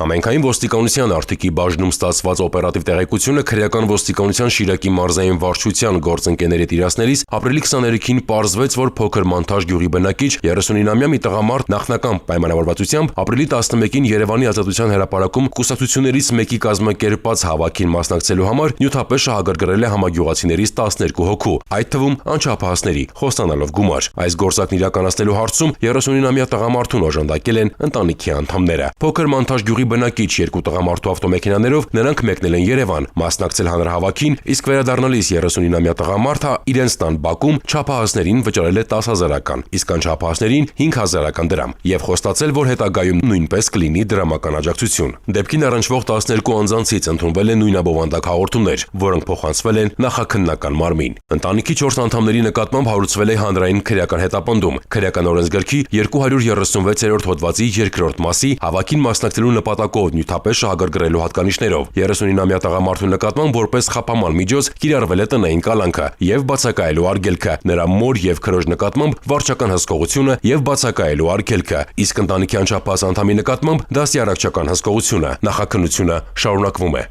Համայնքային ոստիկանության Արտիկի բաժնում ստացված օպերատիվ տեղեկությունը քրեական ոստիկանության Շիրակի մարզային վարչության գործընկերների տիրասներից ապրիլի 23-ին պարզվեց, որ փոքր Մանթաշ գյուղի բնակիչ 39-ամյա մի տղամարդ նախնական պայմանավորվածությամբ ապրիլի 11-ին Երևանի Ազատության հրապարակում կուսակցություններից մեկի կազմակերպած հավաքին մասնակցելու համար նյութապես շահագրգռել է համագյուղացիներից 12 հոգու, այդ թվում անչափահասների, խոստանալով գումար։ Այս գործակն իրականացնելու հարցում 39-ամյա տղամարդուն օժանդակել են ընտանիքի անդամները։ Փոքր Մանթաշ գյուղի բնակիչ երկու տղամարդու ավտոմեքենաներով նրանք մեկնել են Երևան, մասնակցել հանրահավաքին, իսկ վերադառնալիս 39-ամյա տղամարդը իրենց տան բակում չափահասներին վճարել է 10,000-ական, իսկ անչափահասներին 5,000-ական դրամ եւ խոստացել, որ հետագայում նույնպես կլինի դրամական աջակցություն։ Դեպքին առնչվող 12 անձանցից ընդունվել են նույնաբովանդակ հաղորդումներ, որոնք փոխանցվել են նախաքննական մարմին։ Ընտանիքի 4 անդամների նկատմամբ հարուցվել է հանրային քրեական հետապնդում։ Քրեական օրենսգրքի 236-րդ հոդվածի 2-րդ մասի հավաքին մասնակցելու նպատակով նյութապես շահագրգռելու հատկանիշներով 39-ամյա տղամարդու նկատմամբ որպես խափաման միջոց կիրառվել է տնային կալանքը եւ բացակայելու արգելքը, նրա մոր եւ քրոջ նկատմամբ վարչական հսկողությունը եւ բացակայելու արգելքը, իսկ ընտանիքի անչափահաս անդամի նկատմամբ դաստիարակչական հսկողությունը։ Նախաքննությունը շարունակվում է։